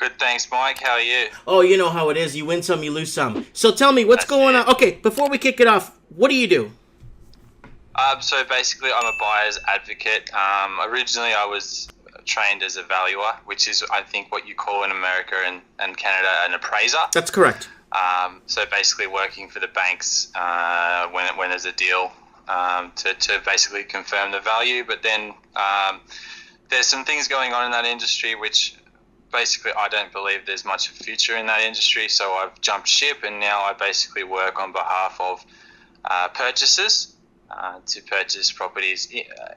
Good, thanks, Mike. How are you? Oh, you know how it is. You win some, you lose some. So tell me, what's That's going it. on? Okay, before we kick it off, what do you do? So basically, I'm a buyer's advocate. Originally, I was trained as a valuer, which is, I think, what you call in America and Canada an appraiser. That's correct. So basically, working for the banks when there's a deal to basically confirm the value. But then there's some things going on in that industry which basically I don't believe there's much future in that industry. So I've jumped ship and now I basically work on behalf of purchasers to purchase properties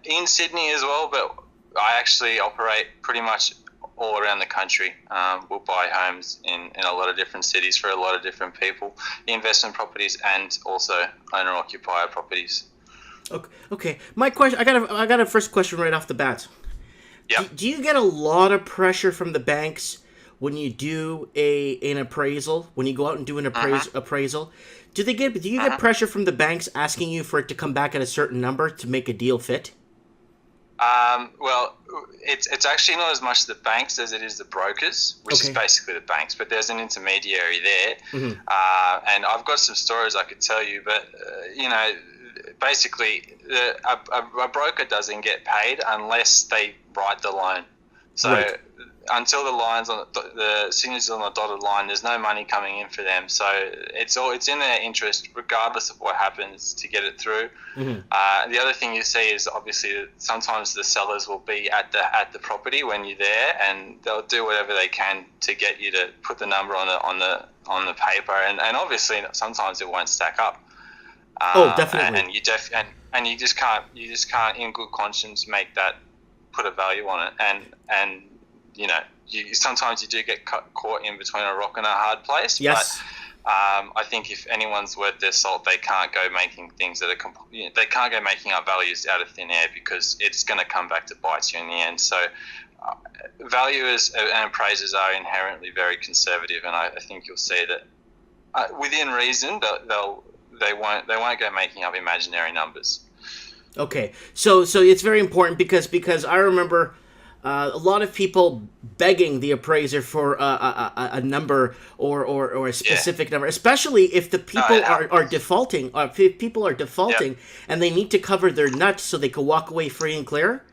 in Sydney as well. But I actually operate pretty much all around the country. We'll buy homes in a lot of different cities for a lot of different people, investment properties and also owner-occupier properties. Okay. My question. I got a first question right off the bat. Yeah. Do you get a lot of pressure from the banks when you do an appraisal? When you go out and do an appraisal, do you get pressure from the banks asking you for it to come back at a certain number to make a deal fit? Well, it's actually not as much the banks as it is the brokers, which is basically the banks. But there's an intermediary there, and I've got some stories I could tell you. But basically, a broker doesn't get paid unless they write the loan. So Right. until the lines on the signatures on the dotted line, there's no money coming in for them. So it's in their interest, regardless of what happens, to get it through. The other thing you see is obviously that sometimes the sellers will be at the property when you're there, and they'll do whatever they can to get you to put the number on the paper, and obviously sometimes it won't stack up. Oh, definitely. And you just can't in good conscience put a value on it, and sometimes you do get caught in between a rock and a hard place. Yes. But I think if anyone's worth their salt, they can't go making things that are they can't go making up values out of thin air, because it's going to come back to bite you in the end. So valuers and appraisers are inherently very conservative, and I think you'll see that within reason they won't go making up imaginary numbers. Okay, so it's very important because I remember a lot of people begging the appraiser for a number or a specific number, especially if the people are defaulting. If people are defaulting and they need to cover their nuts so they can walk away free and clear.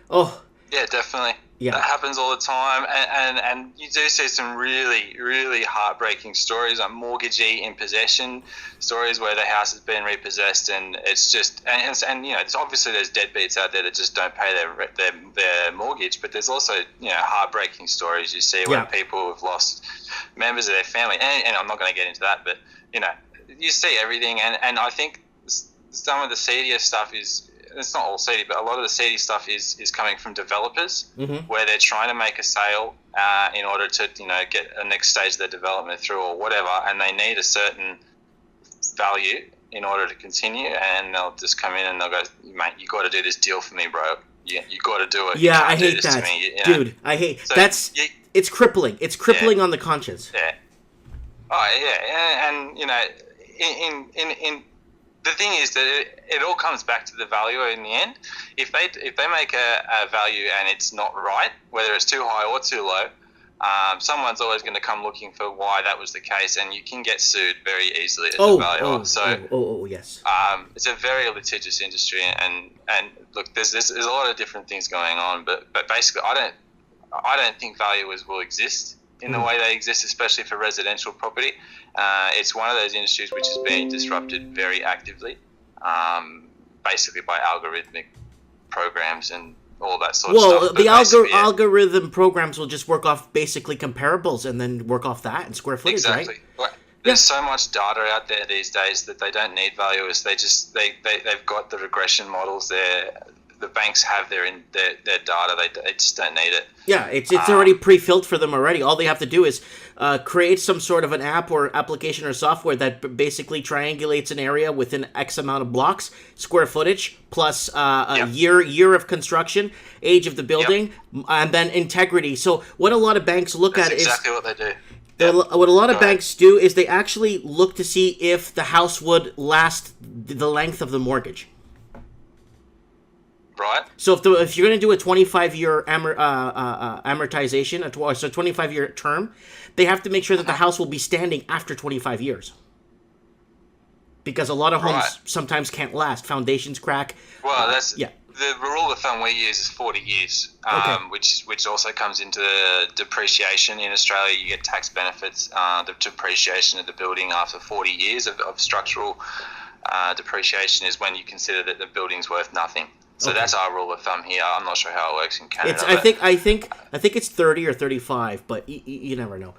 Oh, yeah, definitely. Yeah. That happens all the time, and you do see some really, really heartbreaking stories, like mortgagee in possession stories where the house has been repossessed, and it's just and it's obviously there's deadbeats out there that just don't pay their mortgage, but there's also heartbreaking stories you see where people have lost members of their family, and I'm not going to get into that, but you see everything, and I think some of the seedier stuff is. It's not all seedy, but a lot of the seedy stuff is coming from developers, where they're trying to make a sale in order to get the next stage of their development through or whatever, and they need a certain value in order to continue, and they'll just come in and they'll go, mate, you got to do this deal for me, bro. You got to do it. Yeah, I hate that, dude. I hate that's. It's crippling. It's crippling on the conscience. Yeah. Oh yeah, and in the thing is that it all comes back to the valuer in the end. If they make a value and it's not right, whether it's too high or too low, someone's always going to come looking for why that was the case, and you can get sued very easily as a valuer. Yes. It's a very litigious industry, and look, there's a lot of different things going on, but basically, I don't think valuers will exist in the way they exist, especially for residential property. It's one of those industries which is being disrupted very actively, basically by algorithmic programs and all that sort of stuff. Well, the algorithm programs will just work off basically comparables and then work off that and square footage, exactly. Right? There's so much data out there these days that they don't need valuers. They've got the regression models there. The banks have their data. They just don't need it. Yeah, it's already pre-filled for them already. All they have to do is create some sort of an app or application or software that basically triangulates an area within X amount of blocks, square footage, plus a year of construction, age of the building, and then integrity. So what a lot of banks look at is exactly what they do. What a lot of banks do is they actually look to see if the house would last the length of the mortgage. right? So if you're going to do a 25-year amortization, so 25-year term, they have to make sure that the house will be standing after 25 years. Because a lot of Right. homes sometimes can't last. Foundations crack. Well, that's yeah. the rule of thumb we use is 40 years, Okay. which also comes into depreciation. In Australia, you get tax benefits, the depreciation of the building after 40 years of structural depreciation is when you consider that the building's worth nothing. So Okay. that's our rule of thumb here. I'm not sure how it works in Canada. I think it's 30 or 35, but you never know.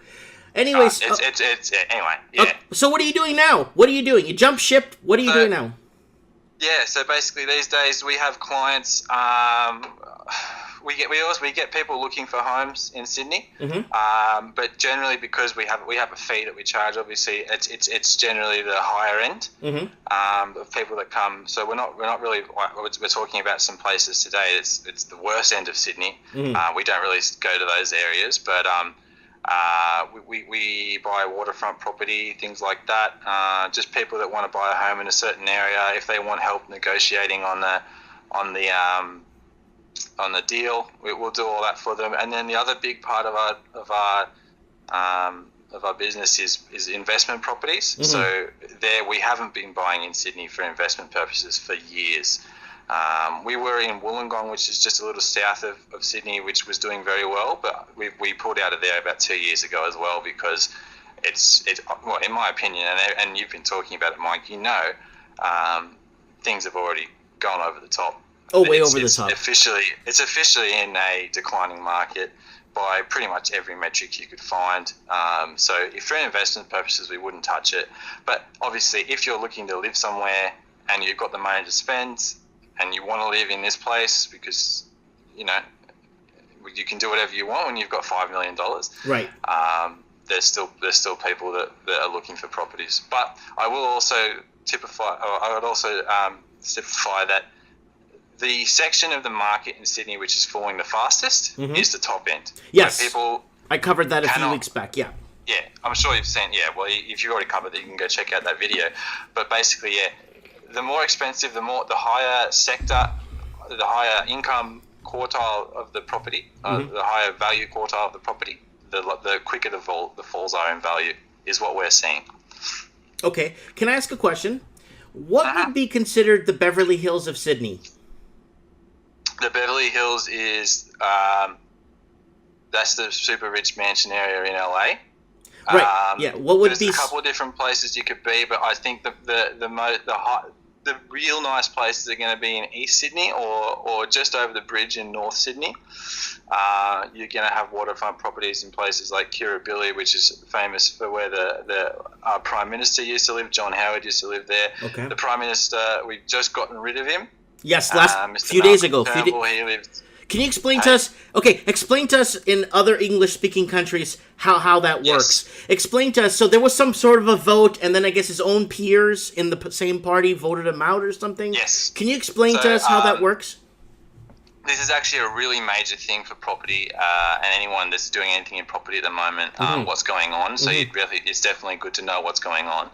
Anyways, anyway. Yeah. So what are you doing now? What are you doing? You jump ship. What are you doing now? Yeah, so basically these days we have clients. We get people looking for homes in Sydney, but generally because we have a fee that we charge. Obviously, it's generally the higher end of people that come. So we're not really we're talking about some places today. It's the worst end of Sydney. We don't really go to those areas, but we buy waterfront property, things like that. Just people that want to buy a home in a certain area. If they want help negotiating on the deal, we'll do all that for them. And then the other big part of our business is investment properties. So there we haven't been buying in Sydney for investment purposes for years. We were in Wollongong, which is just a little south of Sydney, which was doing very well, but we pulled out of there about 2 years ago as well because it's well, in my opinion, and you've been talking about it, Mike, things have already gone over the top. Way over the top. It's officially in a declining market by pretty much every metric you could find. So if for investment purposes, we wouldn't touch it. But obviously, if you're looking to live somewhere and you've got the money to spend and you want to live in this place because, you can do whatever you want when you've got $5 million. Right. There's still people that are looking for properties. But I will also typify that the section of the market in Sydney which is falling the fastest is the top end. Yes. People I covered that a few weeks back, yeah. Yeah, I'm sure you've seen, well, if you've already covered it, you can go check out that video. But basically, the more expensive, the higher sector, the higher income quartile of the property, the higher value quartile of the property, the quicker the falls are in value is what we're seeing. Okay, can I ask a question? What would be considered the Beverly Hills of Sydney? The Beverly Hills is that's the super rich mansion area in LA. Right. What would there's be a couple of different places you could be, but I think the real nice places are going to be in East Sydney or just over the bridge in North Sydney. You're going to have waterfront properties in places like Kirribilli, which is famous for where our Prime Minister used to live. John Howard used to live there. Okay. The Prime Minister, we've just gotten rid of him. Yes, few days ago. He lived. Can you explain to us? Okay, explain to us in other English-speaking countries how that works. Yes. Explain to us. So there was some sort of a vote, and then I guess his own peers in the same party voted him out or something. Yes. Can you explain to us how that works? This is actually a really major thing for property and anyone that's doing anything in property at the moment, what's going on. So it's definitely good to know what's going on.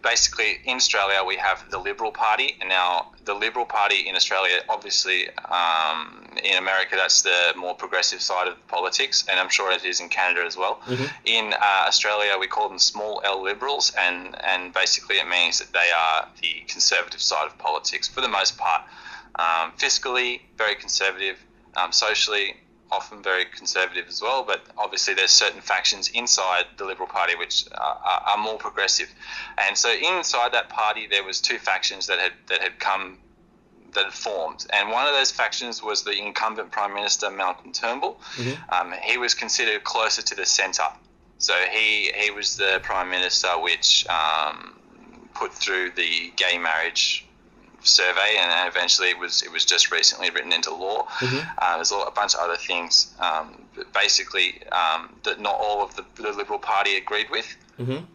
Basically, in Australia, we have the Liberal Party. And now the Liberal Party in Australia, obviously, in America, that's the more progressive side of politics. And I'm sure it is in Canada as well. In Australia, we call them small L Liberals. And basically it means that they are the conservative side of politics for the most part. Fiscally, very conservative. Socially, often very conservative as well. But obviously, there's certain factions inside the Liberal Party which are more progressive. And so, inside that party, there was two factions that had formed. And one of those factions was the incumbent Prime Minister Malcolm Turnbull. He was considered closer to the centre. So he was the Prime Minister which put through the gay marriage survey, and eventually it was just recently written into law. There's a bunch of other things, but basically that not all of the Liberal Party agreed with, and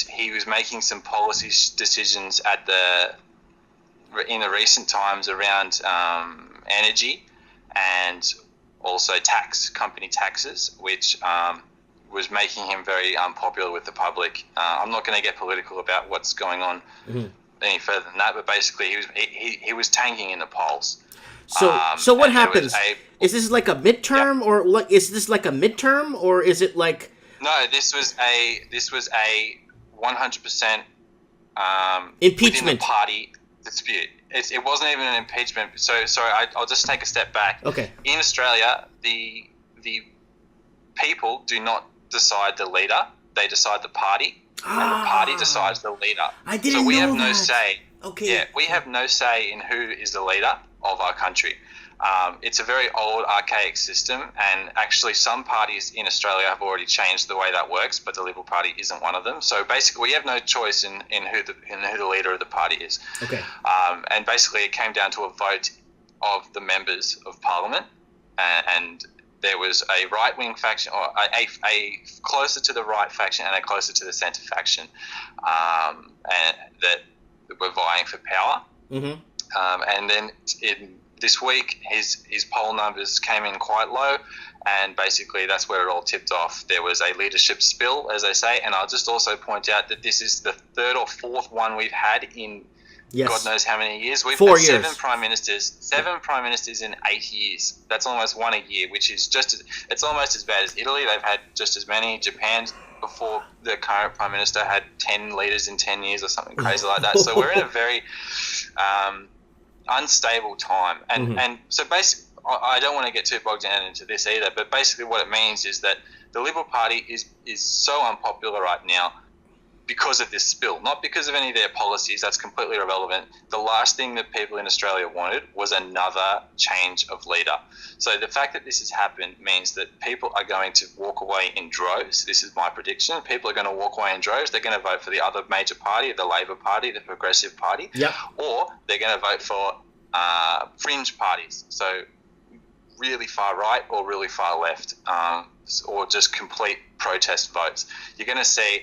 he was making some policy decisions in the recent times around energy and also company taxes, which was making him very unpopular with the public. I'm not going to get political about what's going on any further than that, but basically he was tanking in the polls. So what happens? Is this like a midterm, or what? Is this like a midterm, or is it like? No, this was a 100% Impeachment within the party dispute. It wasn't even an impeachment. So sorry, I'll just take a step back. Okay. In Australia, the people do not decide the leader; they decide the party, and the party decides the leader. I didn't So we know have that. no say. Okay. Yeah, we have no say in who is the leader of our country. It's a very old, archaic system, and actually some parties in Australia have already changed the way that works, but the Liberal Party isn't one of them. So basically we have no choice in who the leader of the party is. Okay. And basically it came down to a vote of the members of Parliament, and there was a right-wing faction, or a closer to the right faction and a closer to the centre faction, and that were vying for power. Mm-hmm. And then this week, his poll numbers came in quite low, and basically that's where it all tipped off. There was a leadership spill, as they say, and I'll just also point out that this is the third or fourth one we've had in God knows how many years. We've had 7 prime ministers in 8 years. That's almost one a year, which is it's almost as bad as Italy. They've had just as many. Japan, before the current prime minister, had 10 leaders in 10 years or something crazy like that. So we're in a very unstable time, and so basically, I don't want to get too bogged down into this either, but basically what it means is that the Liberal Party is so unpopular right now because of this spill, not because of any of their policies. That's completely irrelevant. The last thing that people in Australia wanted was another change of leader. So the fact that this has happened means that people are going to walk away in droves. This is my prediction. People are going to walk away in droves. They're going to vote for the other major party, the Labor Party, the Progressive Party, or they're going to vote for fringe parties. So really far right or really far left, or just complete protest votes. You're going to see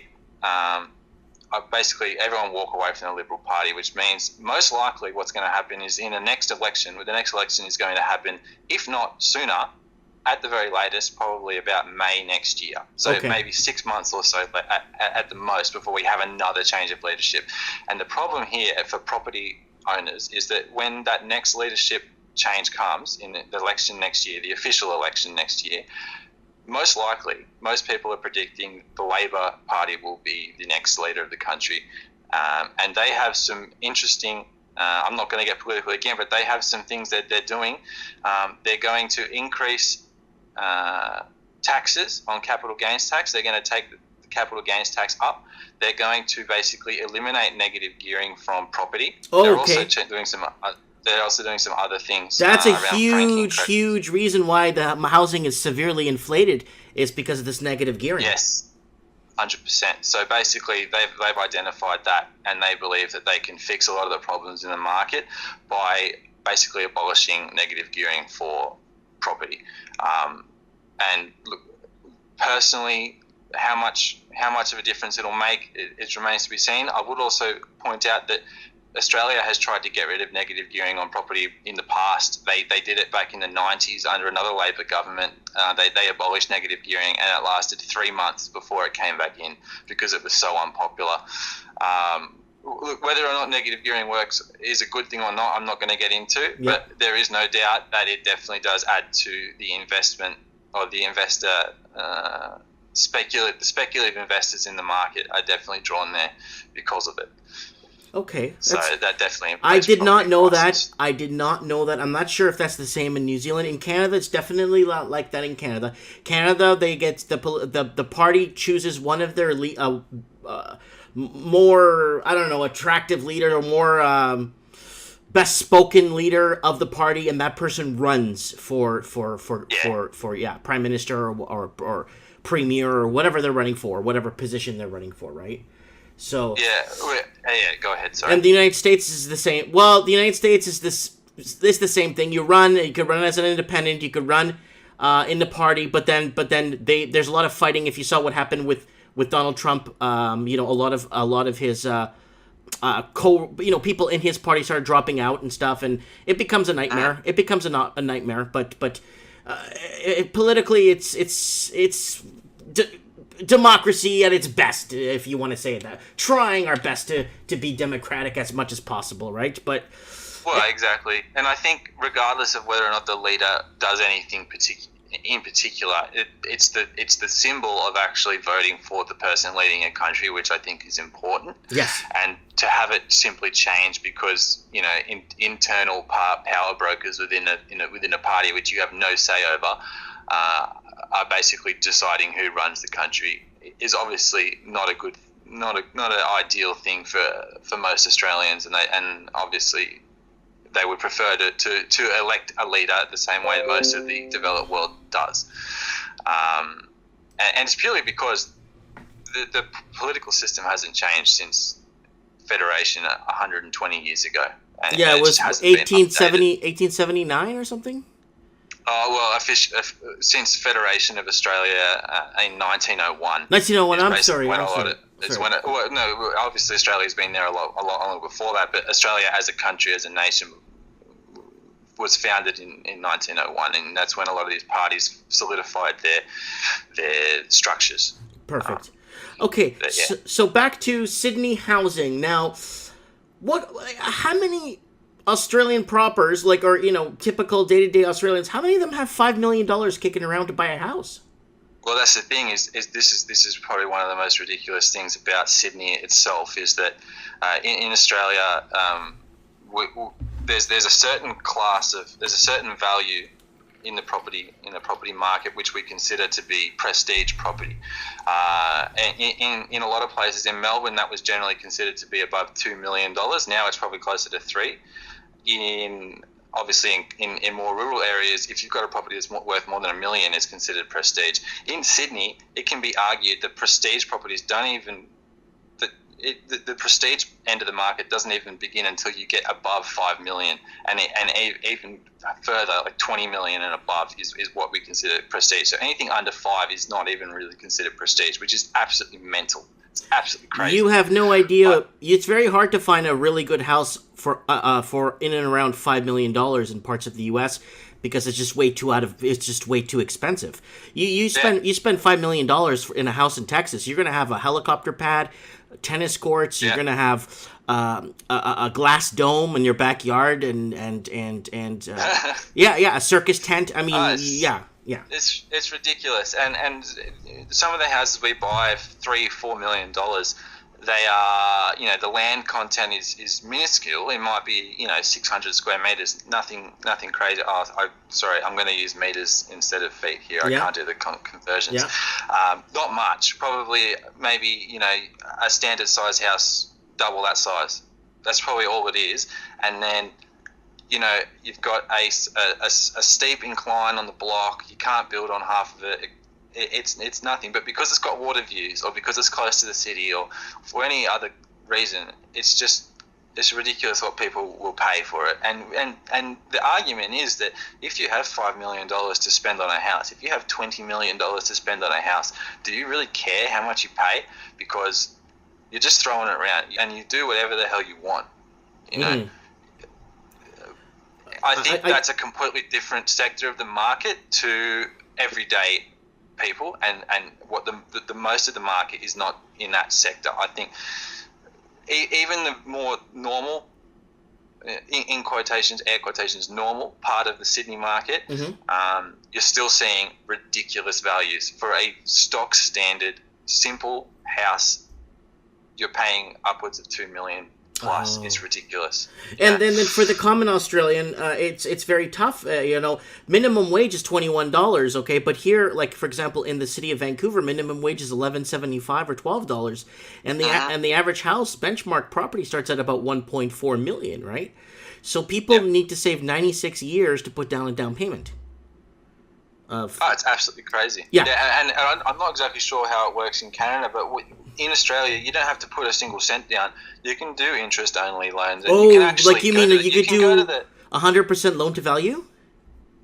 basically everyone walk away from the Liberal Party, which means most likely what's going to happen is in the next election, the next election is going to happen, if not sooner, at the very latest, probably about May next year. So maybe 6 months or so at the most before we have another change of leadership. And the problem here for property owners is that when that next leadership change comes in the election next year, the official election next year, most likely, most people are predicting the Labor Party will be the next leader of the country. And they have some interesting, I'm not going to get political again, but they have some things that they're doing. They're going to increase taxes on capital gains tax. They're going to take the capital gains tax up. They're going to basically eliminate negative gearing from property. They're also doing some... They're also doing some other things. That's a huge reason why the housing is severely inflated, is because of this negative gearing. Yes, 100%. So basically, they've identified that, and they believe that they can fix a lot of the problems in the market by basically abolishing negative gearing for property. And look, personally, how much of a difference it'll make, it remains to be seen. I would also point out that Australia has tried to get rid of negative gearing on property in the past. They did it back in the 90s under another Labor government. They abolished negative gearing, and it lasted 3 months before it came back in because it was so unpopular. Look, whether or not negative gearing works is a good thing or not, I'm not going to get into, but there is no doubt that it definitely does add to the investment or the investor speculative investors in the market are definitely drawn there because of it. Okay. So that definitely... I did not know that. I did not know that. I'm not sure if that's the same in New Zealand. In Canada, it's definitely like that in Canada. Canada, they get the party chooses one of their more, I don't know, attractive leader or more best spoken leader of the party, and that person runs for prime minister or premier or whatever they're running for, whatever position they're running for, right? So go ahead. Sorry. And the United States is the same. Well, the United States is the same thing. You could run as an independent. You could run in the party, but then there's a lot of fighting. If you saw what happened with Donald Trump, a lot of his people in his party started dropping out and stuff, and it becomes a nightmare. It becomes a nightmare. But politically, it's democracy at its best, if you want to say it that. Trying our best to be democratic as much as possible, right? But well, exactly. And I think regardless of whether or not the leader does anything in particular, it's the symbol of actually voting for the person leading a country, which I think is important. Yes. And to have it simply change because internal power brokers within a party which you have no say over are basically deciding who runs the country is obviously not an ideal thing for most Australians, and obviously they would prefer to elect a leader the same way that most of the developed world does. And it's purely because the political system hasn't changed since Federation 120 years ago. And it was 1879 or something? Well, since Federation of Australia in 1901. 1901, I'm sorry. Obviously Australia's been there a lot longer before that, but Australia as a country, as a nation, was founded in 1901, and that's when a lot of these parties solidified their structures. Perfect. Okay, yeah. So back to Sydney housing. Now, how many Australian propers, typical day-to-day Australians, how many of them have $5 million kicking around to buy a house? Well, that's the thing. Is this is probably one of the most ridiculous things about Sydney itself is that in Australia, there's a certain value in the property market which we consider to be prestige property. In a lot of places in Melbourne, that was generally considered to be above $2 million. Now it's probably closer to $3. In more rural areas, if you've got a property that's worth more than $1 million, it's considered prestige. In Sydney, it can be argued that prestige properties don't even the prestige end of the market doesn't even begin until you get above 5 million, and even further, like 20 million and above is what we consider prestige. So anything under 5 is not even really considered prestige, which is absolutely mental. It's absolutely crazy. You have no idea. It's very hard to find a really good house for in and around $5 million in parts of the U.S. because it's just way too expensive. You spend $5 million in a house in Texas, you're going to have a helicopter pad, tennis courts. You're gonna have a glass dome in your backyard, and a circus tent. I mean, It's ridiculous, and some of the houses we buy $3-4 million, they are the land content is minuscule. It might be 600 square meters, nothing crazy. Sorry, I'm going to use meters instead of feet here. I can't do the conversions. Not much, probably maybe a standard size house, double that size. That's probably all it is. And then you've got a steep incline on the block. You can't build on half of it. It's nothing, but because it's got water views, or because it's close to the city, or for any other reason, it's ridiculous what people will pay for it. And the argument is that if you have $5 million to spend on a house, if you have $20 million to spend on a house, do you really care how much you pay? Because you're just throwing it around, and you do whatever the hell you want. I think that's a completely different sector of the market to everyday people, and what the most of the market is not in that sector. I think even the more normal, in quotations, air quotations, normal part of the Sydney market, you're still seeing ridiculous values for a stock standard simple house. You're paying upwards of $2 million plus. It's ridiculous. And then for the common Australian, it's very tough. Minimum wage is $21. Okay, but here, like for example, in the city of Vancouver, minimum wage is $11.75 or $12, and the average house benchmark property starts at about $1.4 million. Right, so people need to save 96 years to put down a down payment. It's absolutely crazy. And I'm not exactly sure how it works in Canada, but in Australia, you don't have to put a single cent down. You can do interest-only loans. And you can you could do 100% loan to value?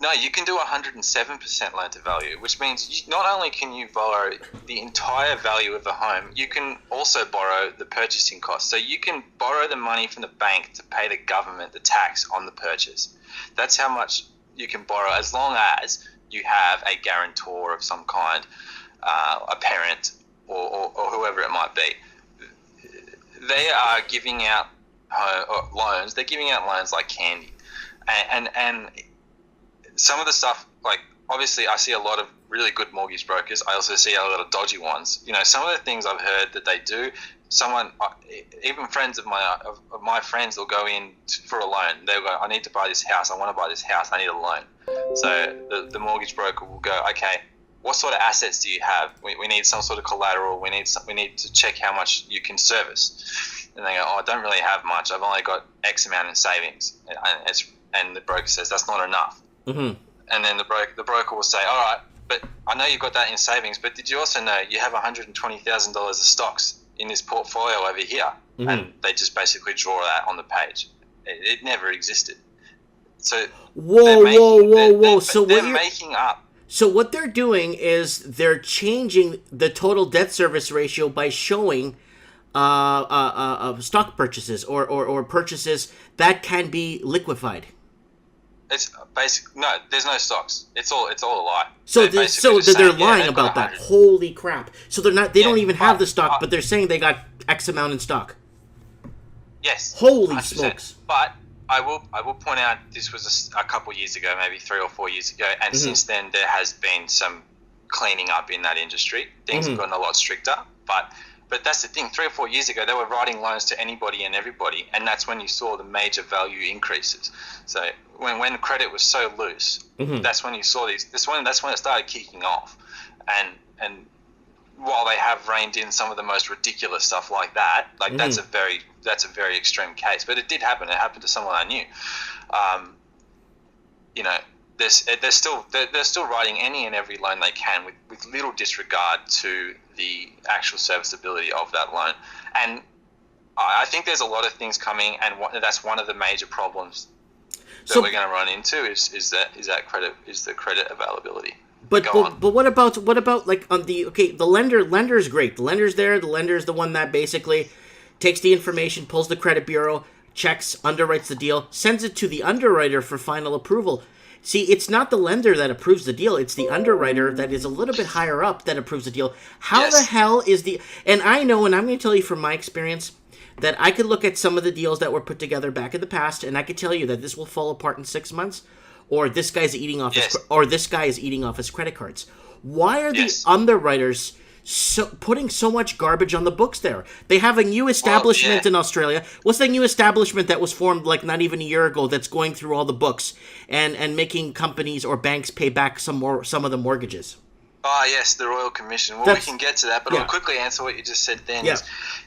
No, you can do 107% loan to value, which means not only can you borrow the entire value of the home, you can also borrow the purchasing cost. So you can borrow the money from the bank to pay the government the tax on the purchase. That's how much you can borrow, as long as you have a guarantor of some kind, a parent, or whoever it might be, they are giving out loans. They're giving out loans like candy, and some of the stuff, like, obviously I see a lot of really good mortgage brokers. I also see a lot of dodgy ones. Some of the things I've heard that they do. Even friends of my friends will go in for a loan. They'll go, I need to buy this house. I want to buy this house. I need a loan. So the mortgage broker will go, okay, what sort of assets do you have? We need some sort of collateral. We need to check how much you can service. And they go, I don't really have much. I've only got X amount in savings. And the broker says, that's not enough. Mm-hmm. And then the broker will say, all right, but I know you've got that in savings, but did you also know you have $120,000 of stocks in this portfolio over here? Mm-hmm. And they just basically draw that on the page. It never existed. So whoa. So they're making up. So what they're doing is they're changing the total debt service ratio by showing stock purchases or purchases that can be liquefied. It's no. There's no stocks. It's all a lie. So they're lying about that. Holy crap! So they're not. They don't even have the stock, but they're saying they got X amount in stock. Yes. Holy 100%. smokes! But I will point out this was a couple years ago, maybe 3 or 4 years ago, and since then there has been some cleaning up in that industry. Things have gotten a lot stricter, but that's the thing. 3 or 4 years ago, they were writing loans to anybody and everybody, and that's when you saw the major value increases. So when credit was so loose, that's when you saw these. That's when it started kicking off, and while they have reined in some of the most ridiculous stuff like that, that's a very extreme case. But it did happen. It happened to someone I knew. They're still writing any and every loan they can with little disregard to the actual serviceability of that loan. And I think there's a lot of things coming, and that's one of the major problems that we're going to run into is the credit availability. But what about like on the lender's great. The lender's there. The lender's the one that basically takes the information, pulls the credit bureau, checks, underwrites the deal, sends it to the underwriter for final approval. See, it's not the lender that approves the deal. It's the underwriter that is a little bit higher up that approves the deal. How the hell is and I know, and I'm going to tell you from my experience, that I could look at some of the deals that were put together back in the past, and I could tell you that this will fall apart in 6 months, or this guy's eating off this guy is eating off his credit cards. Why are the underwriters putting so much garbage on the books there? They have a new establishment in Australia. What's that new establishment that was formed like not even a year ago that's going through all the books and making companies or banks pay back some of the mortgages? Oh, yes, the Royal Commission. Well, we can get to that, but I'll quickly answer what you just said then. Yeah.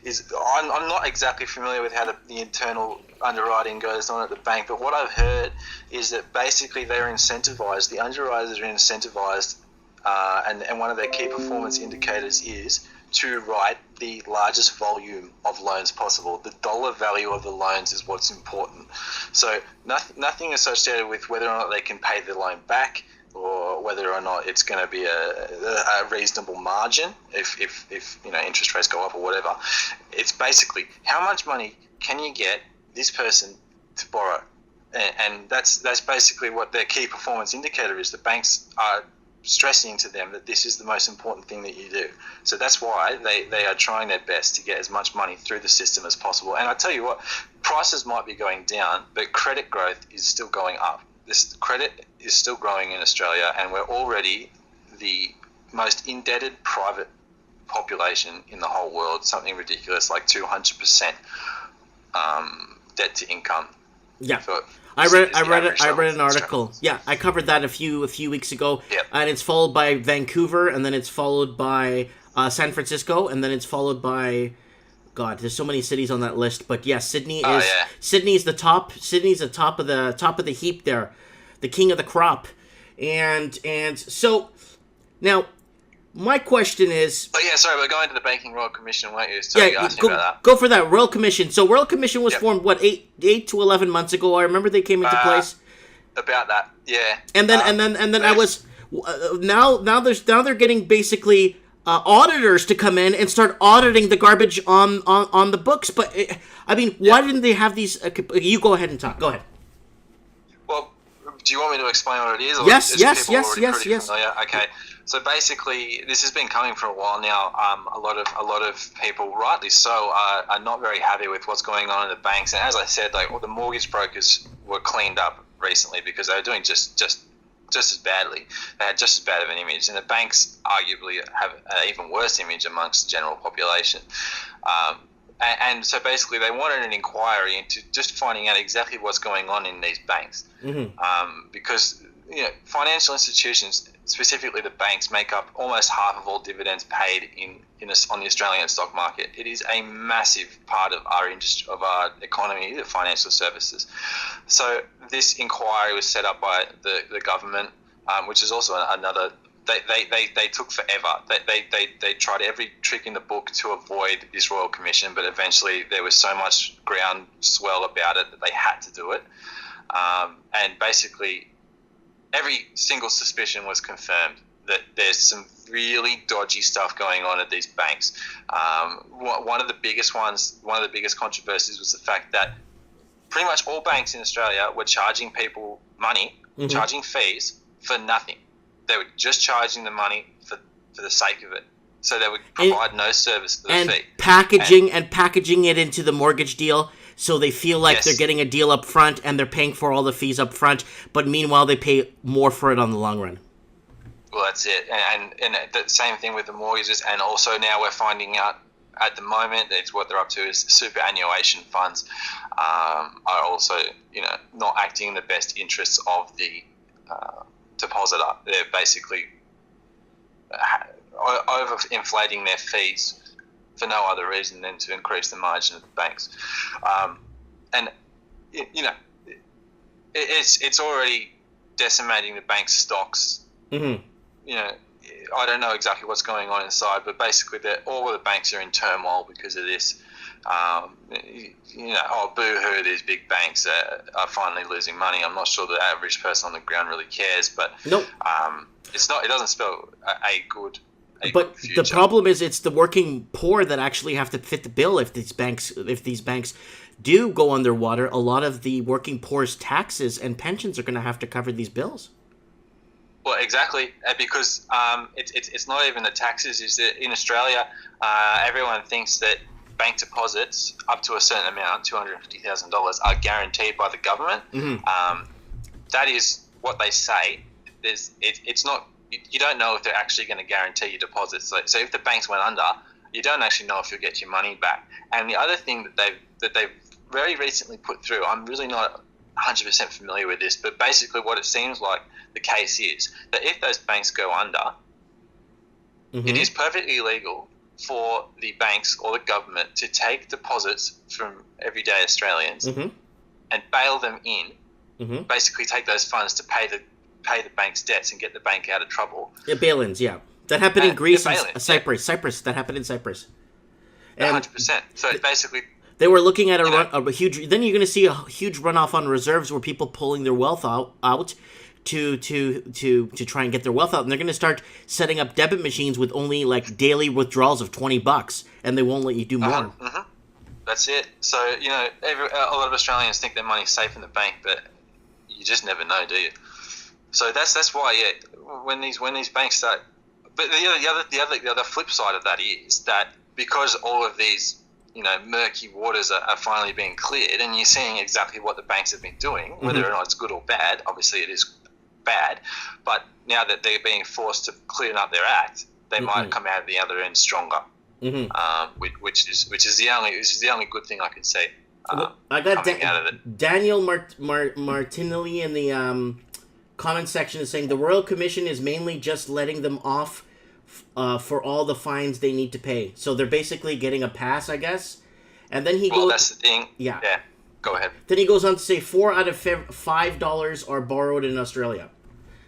I'm not exactly familiar with how the internal underwriting goes on at the bank, but what I've heard is that basically they're incentivized, the underwriters are incentivized, and one of their key performance indicators is to write the largest volume of loans possible. The dollar value of the loans is what's important. So nothing associated with whether or not they can pay the loan back, or whether or not it's going to be a reasonable margin if interest rates go up or whatever. It's basically how much money can you get this person to borrow, and that's basically what their key performance indicator is. The banks are stressing to them that this is the most important thing that you do. So that's why they are trying their best to get as much money through the system as possible. And I tell you what, prices might be going down, but credit growth is still going up. This credit is still growing in Australia, and we're already the most indebted private population in the whole world, something ridiculous like 200% debt to income. Yeah. I read an article. Yeah, I covered that a few weeks ago. Yep. And it's followed by Vancouver, and then it's followed by San Francisco, and then it's followed by, God, there's so many cities on that list. But yeah, Sydney's the top. Sydney's the top of the heap there, the king of the crop, and so now my question is. Oh yeah, sorry, we're going to the Banking Royal Commission, weren't you? So you asked me about that. Go for that Royal Commission. So Royal Commission was formed 8 to 11 months ago. I remember they came into place. About that, yeah. And then I was now they're getting basically auditors to come in and start auditing the garbage on the books. But I mean, why didn't they have these? You go ahead and talk. Go ahead. Well, do you want me to explain what it is? Or yes. Familiar? Okay. So basically, this has been coming for a while now. A lot of people, rightly so, are not very happy with what's going on in the banks. And as I said, like all the mortgage brokers were cleaned up recently because they were doing just as badly. They had just as bad of an image, and the banks arguably have an even worse image amongst the general population. And so basically, they wanted an inquiry into just finding out exactly what's going on in these banks, because financial institutions, specifically the banks, make up almost half of all dividends paid on the Australian stock market. It is a massive part of our industry, of our economy, the financial services. So this inquiry was set up by the government, which is also another. They took forever. They tried every trick in the book to avoid this Royal Commission, but eventually there was so much groundswell about it that they had to do it. And basically, every single suspicion was confirmed that there's some really dodgy stuff going on at these banks. One of the biggest controversies was the fact that pretty much all banks in Australia were charging people money, charging fees for nothing. They were just charging the money for the sake of it. So they would provide no service for the fee. Packaging it into the mortgage deal, so they feel like they're getting a deal up front and they're paying for all the fees up front, but meanwhile they pay more for it on the long run. Well, that's it. And the same thing with the mortgages. And also now we're finding out at the moment, it's what they're up to is superannuation funds are also, not acting in the best interests of the depositor. They're basically overinflating their fees for no other reason than to increase the margin of the banks. And it's already decimating the bank's stocks. I don't know exactly what's going on inside, but basically all of the banks are in turmoil because of this. Boo-hoo, these big banks are finally losing money. I'm not sure the average person on the ground really cares, but nope. It doesn't spell a good future. The problem is it's the working poor that actually have to fit the bill if these banks do go underwater. A lot of the working poor's taxes and pensions are going to have to cover these bills. Well, exactly, because it's not even the taxes. Is that in Australia, everyone thinks that bank deposits up to a certain amount, $250,000, are guaranteed by the government. That is what they say. It's not. You don't know if they're actually going to guarantee your deposits. So if the banks went under, you don't actually know if you'll get your money back. And the other thing that they've very recently put through, I'm really not 100% familiar with this, but basically what it seems like the case is that if those banks go under, it is perfectly legal for the banks or the government to take deposits from everyday Australians and bail them in, basically take those funds to pay the bank's debts and get the bank out of trouble. Yeah, bail-ins, yeah. That happened in Greece and Cyprus. That happened in Cyprus. 100%. So basically, they were looking at a huge. Then you're going to see a huge runoff on reserves where people pulling their wealth out to try and get their wealth out, and they're going to start setting up debit machines with only like daily withdrawals of $20, and they won't let you do more. That's it. So a lot of Australians think their money's safe in the bank, but you just never know, do you? So that's why when these banks start, but the other flip side of that is that because all of these murky waters are finally being cleared, and you're seeing exactly what the banks have been doing, whether or not it's good or bad. Obviously, it is bad, but now that they're being forced to clean up their act, they might come out of the other end stronger. Which is the only good thing I can say. I got Daniel Martinelli in the comment section is saying the Royal Commission is mainly just letting them off for all the fines they need to pay. So they're basically getting a pass, I guess. And then goes... that's the thing. Yeah. Go ahead. Then he goes on to say 4 out of $5 are borrowed in Australia.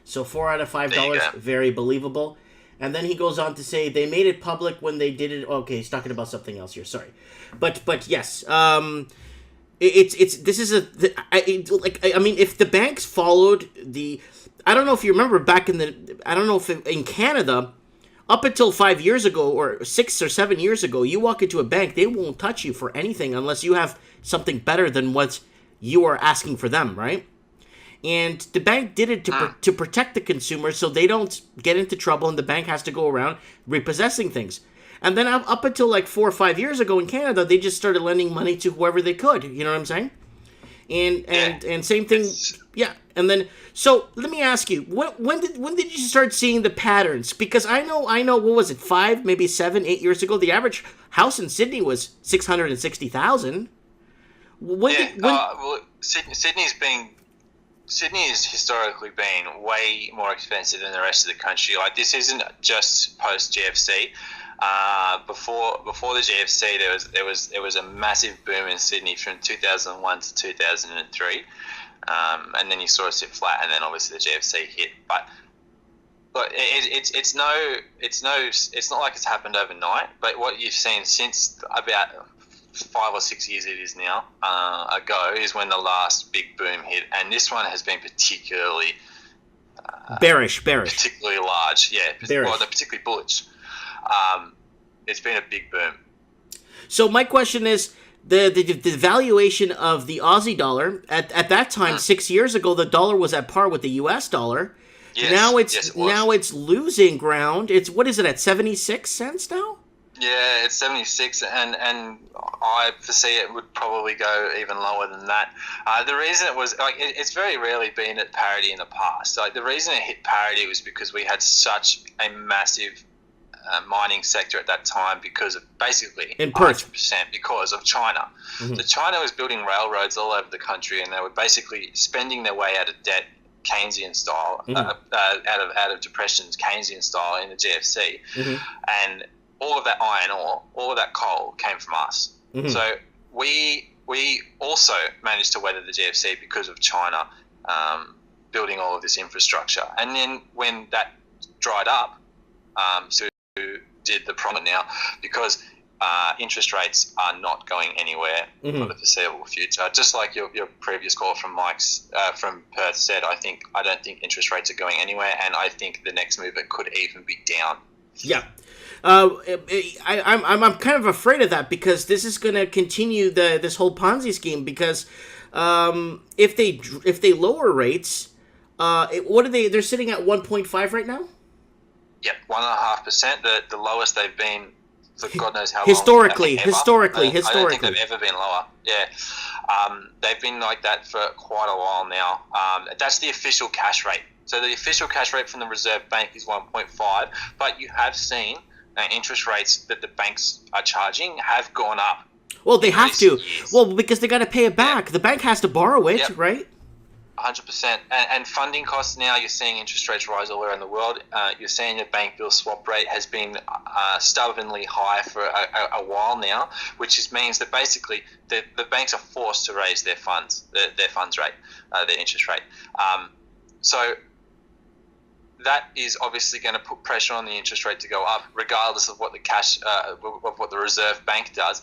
So 4 out of $5, very believable. And then he goes on to say they made it public when they did it. Okay, he's talking about something else here. Sorry, but yes, if the banks followed the, I don't know if you remember back in in Canada, up until 5 years ago or 6 or 7 years ago, you walk into a bank, they won't touch you for anything unless you have something better than what you are asking for them, right? And the bank did it to protect the consumer so they don't get into trouble and the bank has to go around repossessing things. And then up until like 4 or 5 years ago in Canada, they just started lending money to whoever they could. You know what I'm saying? And same thing, yeah. And then, so let me ask you, when did you start seeing the patterns? Because I know, what was it, 5, maybe 7, 8 years ago, the average house in Sydney was 660,000. Well, Sydney has historically been way more expensive than the rest of the country. Like, this isn't just post GFC. Before the GFC, there was a massive boom in Sydney from 2001 to 2003, and then you sort of sit flat, and then obviously the GFC hit. But it's not like it's happened overnight. But what you've seen since about 5 or 6 years it is now ago is when the last big boom hit, and this one has been particularly bearish, particularly large. Yeah, bearish. Well, they're particularly bullish. It's been a big boom. So my question is, the valuation of the Aussie dollar at that time 6 years ago, the dollar was at par with the US dollar. Yes, now it's losing ground. It's, what is it, at 76 cents now? Yeah, it's 76, and I foresee it would probably go even lower than that. The reason it was, like, it's very rarely been at parity in the past. Like, the reason it hit parity was because we had such a massive mining sector at that time, because of basically in Perth, 100% because of China. So China was building railroads all over the country, and they were basically spending their way out of debt, Keynesian style, out of depressions, Keynesian style in the GFC, and all of that iron ore, all of that coal came from us. So we also managed to weather the GFC because of China building all of this infrastructure. And then when that dried up, so did the problem now, because interest rates are not going anywhere for the foreseeable future. Just like your previous call from Mike's from Perth said, I don't think interest rates are going anywhere, and I think the next move it could even be down. Yeah. I'm kind of afraid of that, because this is going to continue this whole Ponzi scheme. Because if they lower rates, what are they? They're sitting at 1.5 right now. Yep, 1.5%. The lowest they've been for God knows how long. Historically. I don't think they've ever been lower. Yeah, they've been like that for quite a while now. That's the official cash rate. So the official cash rate from the Reserve Bank is 1.5, but you have seen interest rates that the banks are charging have gone up. Well, they have to. Years. Well, because they got to pay it back. Yeah. The bank has to borrow it, right? 100%. And funding costs now, you're seeing interest rates rise all around the world. You're seeing the bank bill swap rate has been stubbornly high for a while now, which means that basically the banks are forced to raise their funds rate, their interest rate. So that is obviously going to put pressure on the interest rate to go up, regardless of what the Reserve Bank does.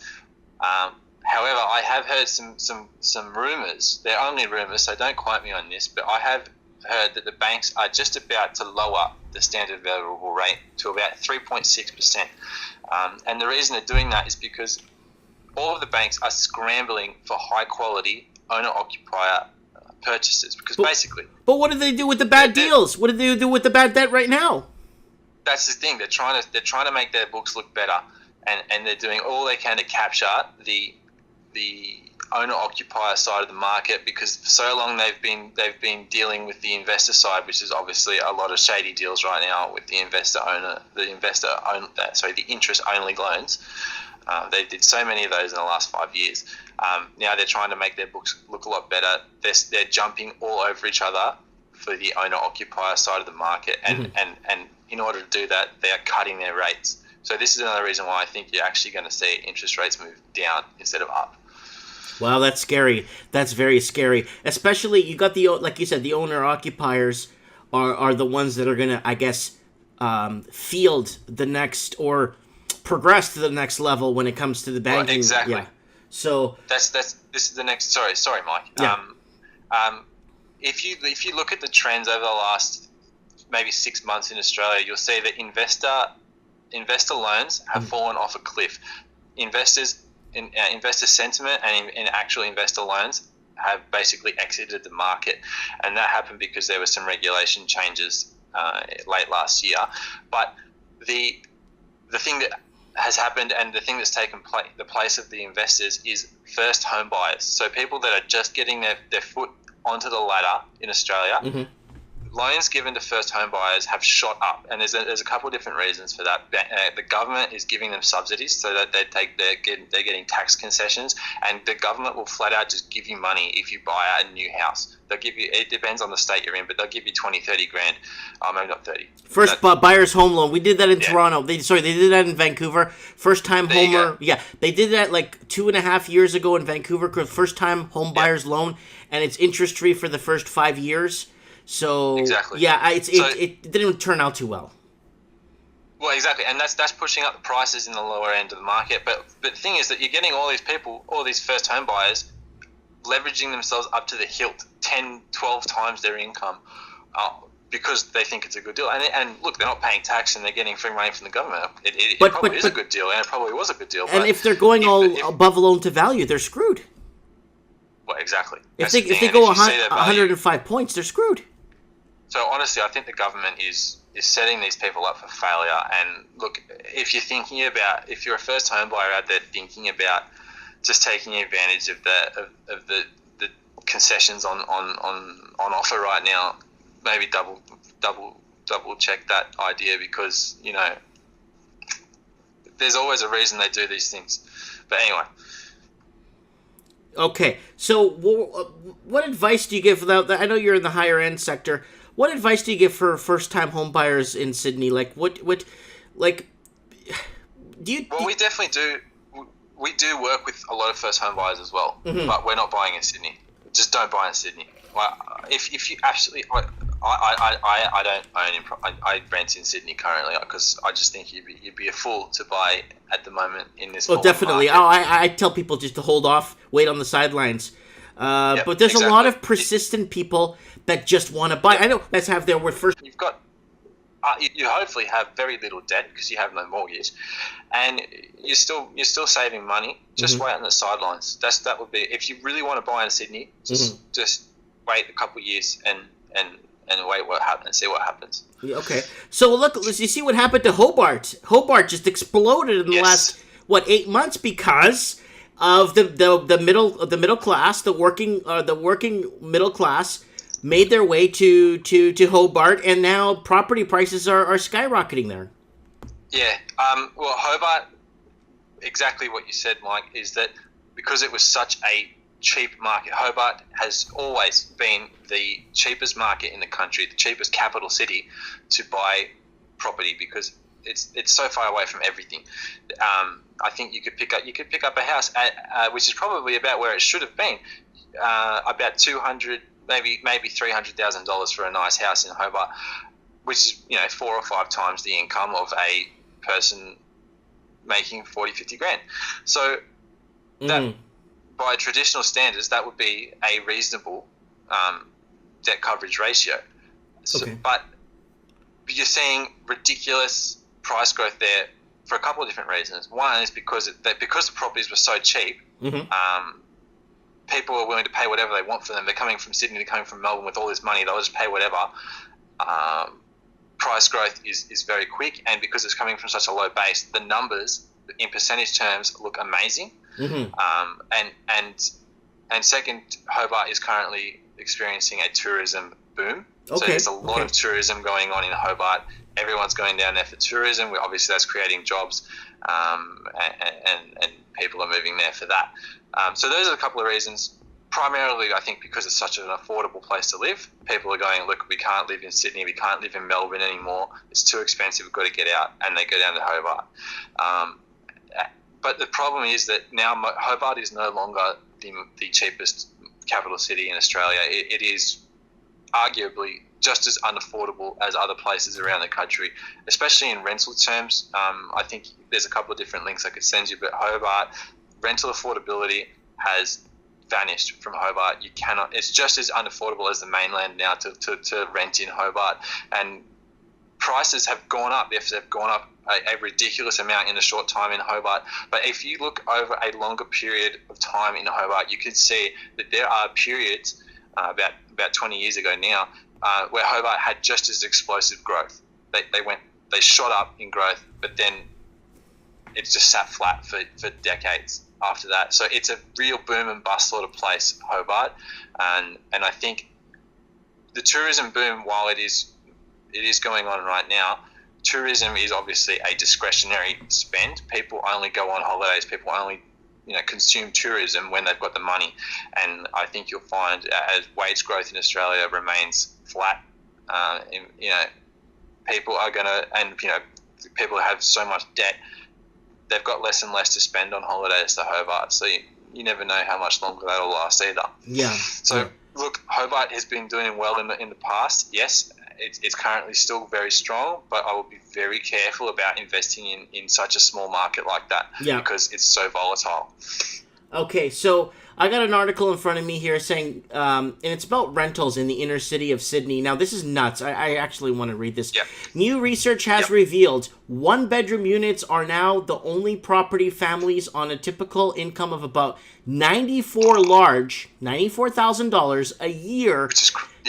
However, I have heard some rumours. They're only rumours, so don't quote me on this, but I have heard that the banks are just about to lower the standard variable rate to about 3.6%. And the reason they're doing that is because all of the banks are scrambling for high-quality owner-occupier purchases. Because basically... But what do they do with the bad deals? What do they do with the bad debt right now? That's the thing. They're trying to make their books look better, and they're doing all they can to capture the owner-occupier side of the market, because for so long they've been dealing with the investor side, which is obviously a lot of shady deals right now with the the interest-only loans. They did so many of those in the last 5 years. Now they're trying to make their books look a lot better. They're jumping all over each other for the owner-occupier side of the market, and in order to do that, they are cutting their rates. So this is another reason why I think you're actually going to see interest rates move down instead of up. Wow, that's scary. That's very scary. Especially, you got like you said, the owner-occupiers are the ones that are going to, I guess, field the next or progress to the next level when it comes to the banking. Well, exactly. Yeah. So this is the next. Sorry, Mike. Yeah. If you look at the trends over the last maybe 6 months in Australia, you'll see that investor loans have fallen off a cliff. Investor sentiment and in actual investor loans have basically exited the market, and that happened because there were some regulation changes late last year. But the thing that has happened, and the thing that's taken the place of the investors, is first home buyers. So people that are just getting their foot onto the ladder in Australia. Mm-hmm. Loans given to first home buyers have shot up, and there's a couple of different reasons for that. The government is giving them subsidies so that they're getting tax concessions, and the government will flat out just give you money if you buy a new house. They'll give you, it depends on the state you're in, but they'll give you 20, 30 grand. Maybe not 30. First buyer's home loan. We did that in Toronto. They did that in Vancouver. First time homer. Yeah, they did that like 2.5 years ago in Vancouver. First time home buyer's loan, and it's interest free for the first 5 years. So exactly. Yeah, it didn't turn out too well. Well, exactly, and that's pushing up the prices in the lower end of the market. But the thing is that you're getting all these people, all these first home buyers, leveraging themselves up to the hilt, 10, 12 times their income, because they think it's a good deal. And look, they're not paying tax and they're getting free money from the government. It probably is a good deal, and it probably was a good deal. And if they're going above loan to value, they're screwed. Well, exactly. If they go 105 points, they're screwed. So honestly, I think the government is setting these people up for failure. And look, if you're a first home buyer out there thinking about just taking advantage of the concessions on offer right now, maybe double check that idea, because there's always a reason they do these things. But anyway. Okay, so what advice do you give? I know you're in the higher end sector. What advice do you give for first time home buyers in Sydney? Like what do you? Well, we definitely do. We do work with a lot of first home buyers as well, mm-hmm. but we're not buying in Sydney. Just don't buy in Sydney. Well, if you absolutely, I don't own. I rent in Sydney currently because I just think you'd be a fool to buy at the moment in this. Well, definitely. Market. I tell people just to hold off, wait on the sidelines. But there's a lot of persistent people that just want to buy. I know guys have their word first. You've got. You hopefully have very little debt because you have no mortgage, and you're still saving money. Just mm-hmm. wait on the sidelines. That would be, if you really want to buy in Sydney. Just wait a couple of years and wait what happens and see what happens. Okay, so look, you see what happened to Hobart. Hobart just exploded in the last 8 months because of the middle class, the working middle class made their way to Hobart, and now property prices are skyrocketing there. Yeah. Well, Hobart, exactly what you said, Mike, is that because it was such a cheap market, Hobart has always been the cheapest market in the country, the cheapest capital city to buy property, because it's so far away from everything. I think you could pick up a house at, which is probably about where it should have been, about $200,000. Maybe $300,000 for a nice house in Hobart, which is 4 or 5 times the income of a person making 40-50 grand. So that, by traditional standards, that would be a reasonable debt coverage ratio. So, okay. But you're seeing ridiculous price growth there for a couple of different reasons. One is because the properties were so cheap. Mm-hmm. People are willing to pay whatever they want for them. They're coming from Sydney, they're coming from Melbourne with all this money. They'll just pay whatever. Price growth is very quick, and because it's coming from such a low base, the numbers in percentage terms look amazing. Mm-hmm. And second, Hobart is currently experiencing a tourism boom. Okay. So there's a lot of tourism going on in Hobart. Everyone's going down there for tourism. Obviously, that's creating jobs, and people are moving there for that. So those are a couple of reasons. Primarily, I think because it's such an affordable place to live, people are going, look, we can't live in Sydney, we can't live in Melbourne anymore. It's too expensive. We've got to get out, and they go down to Hobart. But the problem is that now Hobart is no longer the cheapest capital city in Australia. It is arguably just as unaffordable as other places around the country, especially in rental terms. I think there's a couple of different links I could send you, but Hobart, rental affordability has vanished from Hobart. You cannot. It's just as unaffordable as the mainland now to rent in Hobart, and prices have gone up. They've gone up a ridiculous amount in a short time in Hobart. But if you look over a longer period of time in Hobart, you can see that there are periods about 20 years ago now where Hobart had just as explosive growth. They shot up in growth, but then it's just sat flat for decades after that. So it's a real boom and bust sort of place, Hobart, and I think the tourism boom, while it is going on right now, tourism is obviously a discretionary spend. People only go on holidays. People only consume tourism when they've got the money, and I think you'll find as wage growth in Australia remains flat, people are gonna, and people have so much debt, they've got less and less to spend on holidays to Hobart. So you never know how much longer that'll last either. Yeah. So look, Hobart has been doing well in the past. Yes, it's currently still very strong, but I will be very careful about investing in such a small market like that, because it's so volatile. Okay, so I got an article in front of me here saying, and it's about rentals in the inner city of Sydney. Now, this is nuts. I actually want to read this. Yep. New research has revealed one-bedroom units are now the only property families on a typical income of about $94,000 a year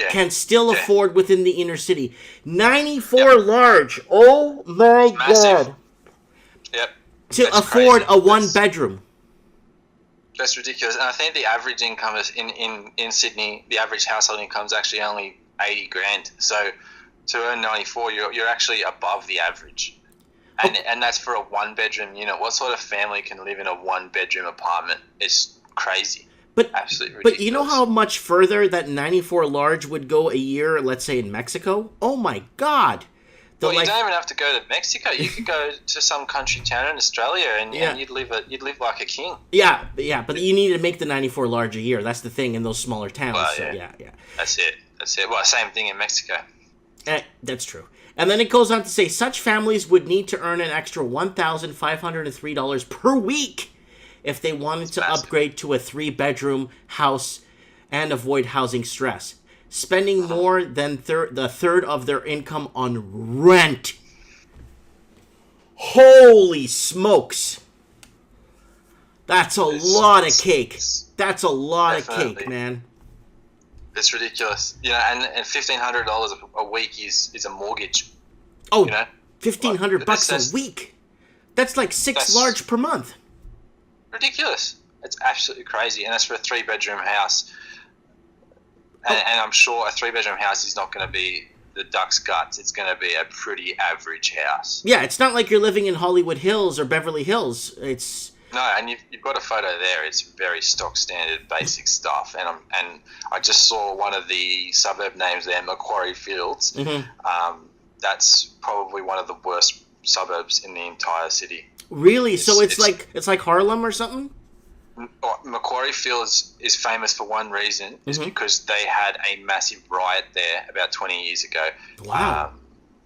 can still afford within the inner city. 94 large. Oh, my God. Yep. To afford a one-bedroom. That's ridiculous. And I think the average income is in Sydney, the average household income is actually only 80 grand. So to earn 94, you're actually above the average. And that's for a one-bedroom unit. What sort of family can live in a one-bedroom apartment? It's crazy. Absolutely ridiculous. But you know how much further that 94 large would go a year, let's say in Mexico? Oh my God. Well, you don't even have to go to Mexico. You could go to some country town in Australia, and you'd live like a king. Yeah, but you need to make the 94 large a year. That's the thing in those smaller towns. Well, so, That's it. Well, same thing in Mexico. That's true. And then it goes on to say such families would need to earn an extra $1,503 per week if they wanted to upgrade to a 3-bedroom house and avoid housing stress, spending more than the third of their income on rent. Holy smokes. That's a lot of cake. That's a lot of cake, man. It's ridiculous. And $1,500 a week is a mortgage. Oh, $1,500 a week. That's like six large per month. Ridiculous. It's absolutely crazy. And that's for a 3-bedroom house. And I'm sure a 3-bedroom house is not going to be the duck's guts. It's going to be a pretty average house. Yeah, it's not like you're living in Hollywood Hills or Beverly Hills. It's no, and you've got a photo there. It's very stock standard, basic stuff. And I just saw one of the suburb names there, Macquarie Fields. Mm-hmm. That's probably one of the worst suburbs in the entire city. Really? So it's like Harlem or something? Macquarie Fields is famous for one reason, is because they had a massive riot there about 20 years ago. Wow.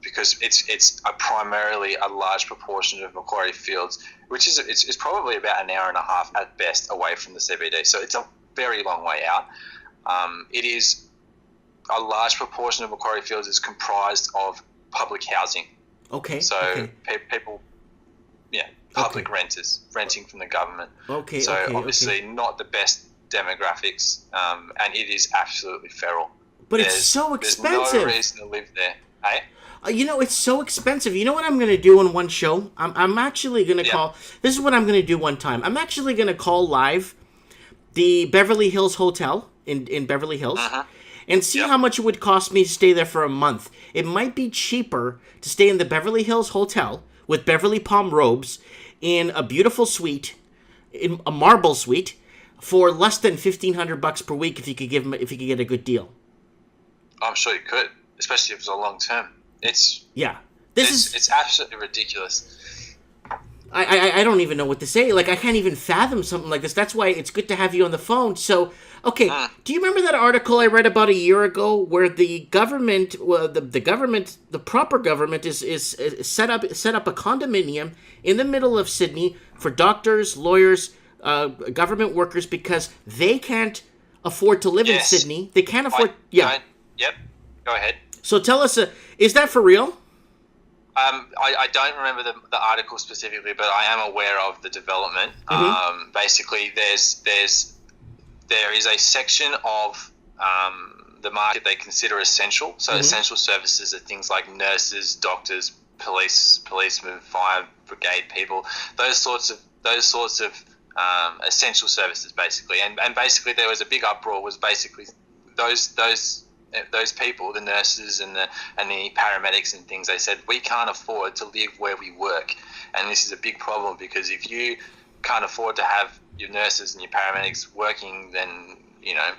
Because it's primarily a large proportion of Macquarie Fields, which is it's probably about an hour and a half at best away from the CBD. So it's a very long way out. It is a large proportion of Macquarie Fields is comprised of public housing. Okay. So people, public renters renting from the government. Okay. So obviously not the best demographics, and it is absolutely feral. But it's so expensive. There's no reason to live there. Hey? It's so expensive. You know what I'm going to do in one show? I'm actually going to call... This is what I'm going to do one time. I'm actually going to call live the Beverly Hills Hotel in Beverly Hills and see how much it would cost me to stay there for a month. It might be cheaper to stay in the Beverly Hills Hotel with Beverly Palm robes in a beautiful suite, in a marble suite, for less than $1,500 per week if you could get a good deal. I'm sure you could, especially if it's a long term. It's absolutely ridiculous. I don't even know what to say. Like, I can't even fathom something like this. That's why it's good to have you on the phone. So, okay, do you remember that article I read about a year ago where the government, the proper government is set up a condominium in the middle of Sydney for doctors, lawyers, government workers, because they can't afford to live in Sydney. They can't afford. Yep. Go ahead. So tell us, is that for real? I don't remember the article specifically, but I am aware of the development. Mm-hmm. Basically, there is a section of the market they consider essential. So Mm-hmm. essential services are things like nurses, doctors, policemen, fire brigade people, those sorts of essential services, basically. And basically, there was a big uproar. Was basically those people, the nurses and the paramedics and things. They said we can't afford to live where we work, and this is a big problem because if you can't afford to have your nurses and your paramedics working, then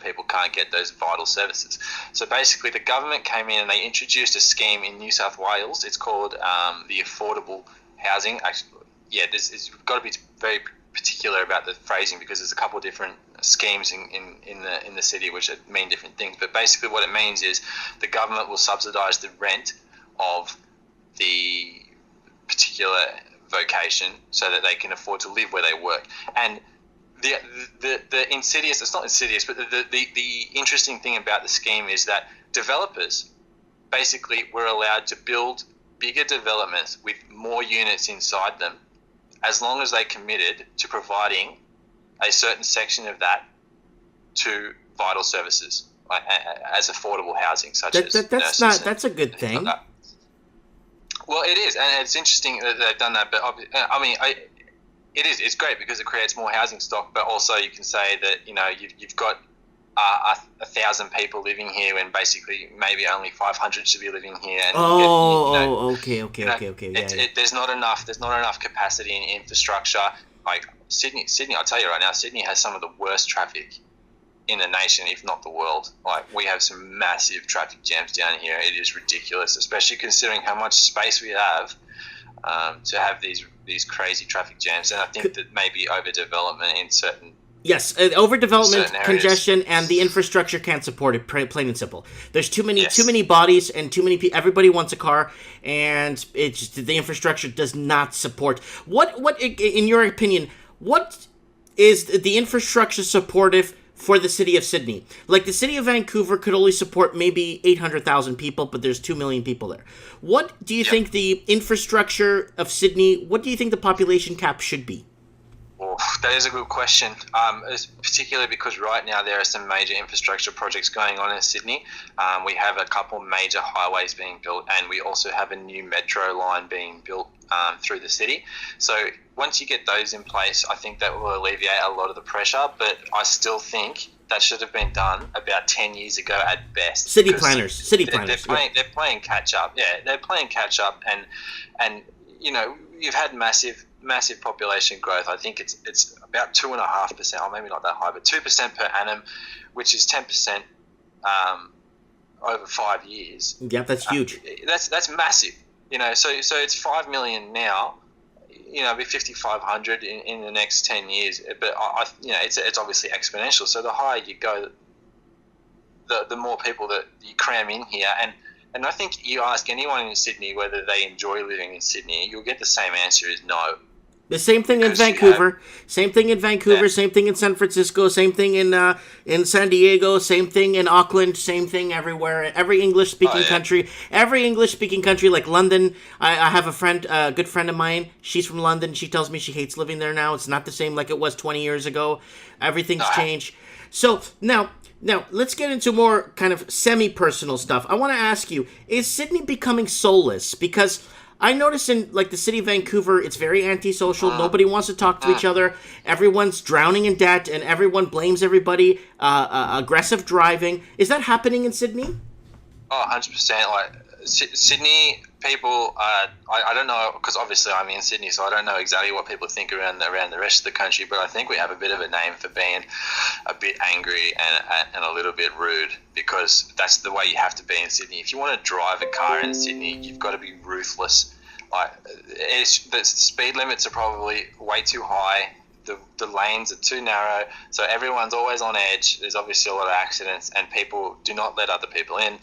people can't get those vital services. So basically, the government came in and they introduced a scheme in New South Wales. It's called the affordable housing. Actually, yeah, you've got to be very particular about the phrasing because there's a couple of different schemes in the city which mean different things. But basically, what it means is the government will subsidise the rent of the particular vocation so that they can afford to live where they work. And the insidious, it's not insidious, but the interesting thing about the scheme is that developers basically were allowed to build bigger developments with more units inside them as long as they committed to providing a certain section of that to vital services as affordable housing, such as That's nurses not. That's a good like thing. that. Well, it is, and it's interesting that they've done that. But I mean, it is. It's great because it creates more housing stock. But also, you can say that you've got 1,000 people living here, when basically maybe only 500 should be living here. And Okay. Yeah. there's not enough. There's not enough capacity in infrastructure. Like Sydney, I'll tell you right now, Sydney has some of the worst traffic in the nation, if not the world. Like, we have some massive traffic jams down here. It is ridiculous, especially considering how much space we have to have these crazy traffic jams. And I think that maybe overdevelopment in certain Yes, overdevelopment, certain areas. congestion, and the infrastructure can't support it. Plain and simple. There's too many Yes. too many bodies and too many people. Everybody wants a car, and it's the infrastructure does not support. What in your opinion? What is the infrastructure supportive for the city of Sydney? Like, the city of Vancouver could only support maybe 800,000 people, but there's 2 million people there. What do you think the infrastructure of Sydney? What do you think the population cap should be? Oh, that is a good question, particularly because right now there are some major infrastructure projects going on in Sydney. We have a couple major highways being built, and we also have a new metro line being built through the city. So once you get those in place, I think that will alleviate a lot of the pressure, but I still think that should have been done about 10 years ago at best. City planners. They're playing catch up. Yeah, they're playing catch up, and you've had massive population growth. I think it's about 2.5%, or maybe not that high, but 2% per annum, which is 10% over 5 years. Yeah, that's huge. That's massive. So it's 5 million now. Be 5,500 in the next 10 years. But it's obviously exponential. So the higher you go, the more people that you cram in here. And I think you ask anyone in Sydney whether they enjoy living in Sydney, you'll get the same answer as no. The same thing in Vancouver. Same thing in Vancouver. Yeah. Same thing in San Francisco. Same thing in San Diego. Same thing in Auckland. Same thing everywhere. Every English speaking country. Every English speaking country, like London. I have a friend, a good friend of mine. She's from London. She tells me she hates living there now. It's not the same like it was 20 years ago. Everything's changed. So now let's get into more kind of semi-personal stuff. I want to ask you: is Sydney becoming soulless? Because I notice in, like, the city of Vancouver, it's very antisocial. Nobody wants to talk to each other. Everyone's drowning in debt, and everyone blames everybody. Aggressive driving. Is that happening in Sydney? Oh, 100%. Like, Sydney people, I don't know, because obviously I'm in Sydney, so I don't know exactly what people think around the rest of the country, but I think we have a bit of a name for being a bit angry and a little bit rude, because that's the way you have to be in Sydney. If you want to drive a car in Sydney, you've got to be ruthless. Like, the speed limits are probably way too high. The lanes are too narrow, so everyone's always on edge. There's obviously a lot of accidents, and people do not let other people in.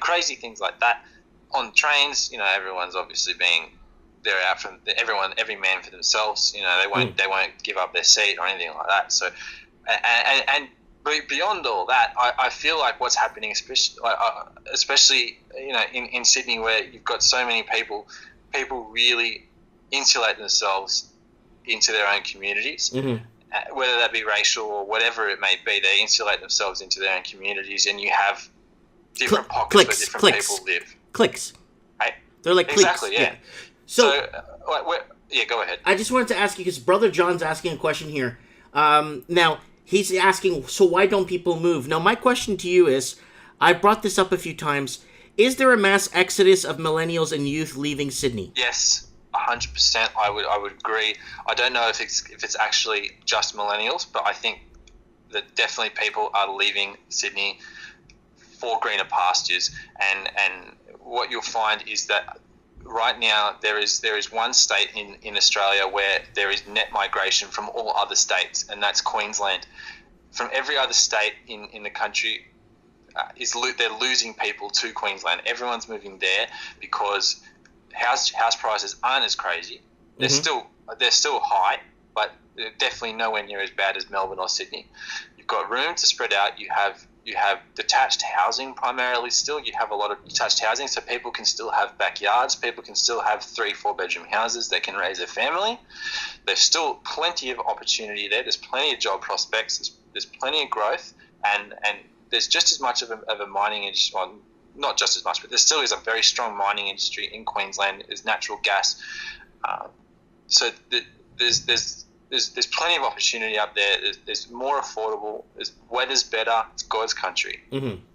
Crazy things like that. On trains, everyone's obviously they're out from every man for themselves. They won't give up their seat or anything like that. So, beyond all that, I feel like what's happening, especially in Sydney, where you've got so many people really insulate themselves into their own communities, whether that be racial or whatever it may be. They insulate themselves into their own communities, and you have different pockets where different people live. Cliques. Right? They're like cliques. Exactly, yeah. So go ahead. I just wanted to ask you, because Brother John's asking a question here. Now, he's asking, so why don't people move? Now, my question to you is, I brought this up a few times, is there a mass exodus of millennials and youth leaving Sydney? Yes, 100%. I would agree. I don't know if it's actually just millennials, but I think that definitely people are leaving Sydney for greener pastures. And what you'll find is that right now there is one state in Australia where there is net migration from all other states, and that's Queensland. From every other state in the country, they're losing people to Queensland. Everyone's moving there because house prices aren't as crazy. They're still high, but they're definitely nowhere near as bad as Melbourne or Sydney. You've got room to spread out. You have detached housing primarily still. You have a lot of detached housing, so people can still have backyards. People can still have 3-4 bedroom houses. They can raise a family. There's still plenty of opportunity there. There's plenty of job prospects. There's plenty of growth, and there's just as much of a mining industry. Well, not just as much, but there still is a very strong mining industry in Queensland. There's natural gas, so there's plenty of opportunity up there. There's more affordable. Weather's better. It's God's country.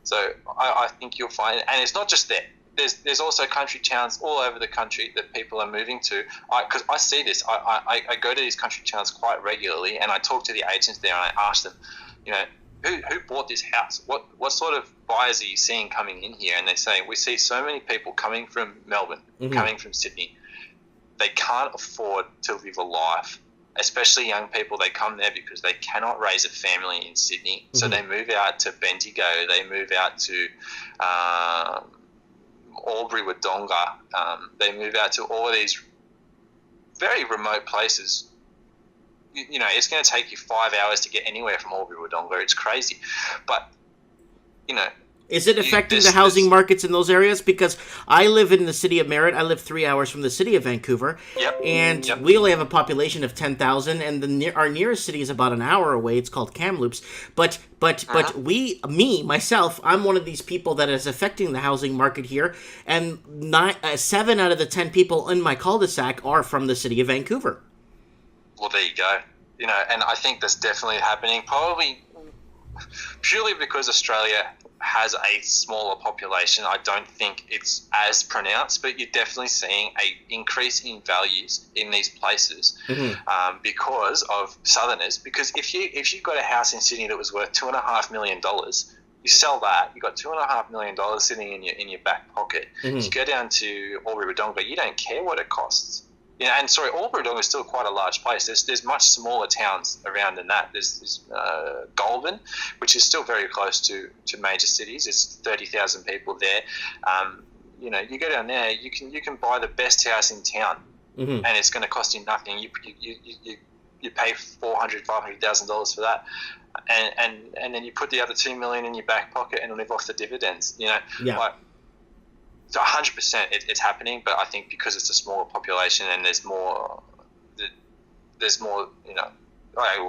So I think you'll find, and it's not just there. There's also country towns all over the country that people are moving to. Because I see this. I go to these country towns quite regularly, and I talk to the agents there, and I ask them, who bought this house? What sort of buyers are you seeing coming in here? And they say, we see so many people coming from Melbourne, coming from Sydney. They can't afford to live a life. Especially young people, they come there because they cannot raise a family in Sydney. So they move out to Bendigo. They move out to Albury Wodonga. They move out to all of these very remote places. It's going to take you 5 hours to get anywhere from Albury Wodonga. It's crazy. But, is it affecting the housing markets in those areas? Because I live in the city of Merritt. I live 3 hours from the city of Vancouver. And we only have a population of 10,000, and our nearest city is about an hour away. It's called Kamloops. But myself, I'm one of these people that is affecting the housing market here, and 7 out of the 10 people in my cul-de-sac are from the city of Vancouver. Well, there you go. And I think that's definitely happening, probably purely because Australia has a smaller population. I don't think it's as pronounced, but you're definitely seeing a increase in values in these places because of Southerners. Because if you've got a house in Sydney that was worth $2.5 million, you sell that, you got $2.5 million sitting in your back pocket. You go down to Albury Wodonga, you don't care what it costs. And sorry, Albury Wodonga is still quite a large place. There's much smaller towns around than that. There's Goulburn, which is still very close to major cities. There's 30,000 people there. You go down there, you can buy the best house in town, and it's going to cost you nothing. You pay $400,000-$500,000 for that, and then you put the other $2 million in your back pocket and live off the dividends. So 100% it's happening, but I think because it's a smaller population and there's more, well,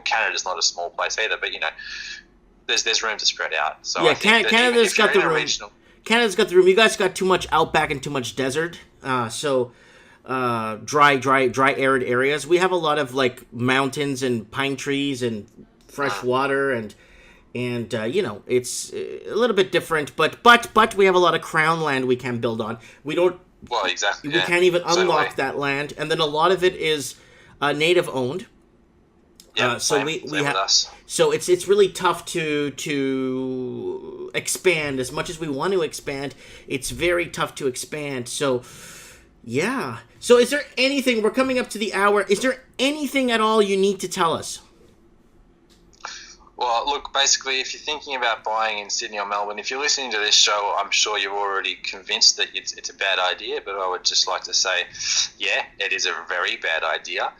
Canada's not a small place either, but there's room to spread out. So I think Canada's got the room. Canada's got the room. You guys got too much outback and too much desert. Dry, arid areas. We have a lot of like mountains and pine trees and fresh water and it's a little bit different, but we have a lot of crown land we can build on. We don't. Well, exactly. We can't even unlock that land, and then a lot of it is native owned. Yeah, so we have us. So it's really tough to expand as much as we want to expand. It's very tough to expand. So yeah. So is there anything? We're coming up to the hour. Is there anything at all you need to tell us? Well, look, basically, if you're thinking about buying in Sydney or Melbourne, if you're listening to this show, I'm sure you're already convinced that it's a bad idea, but I would just like to say, yeah, it is a very bad idea.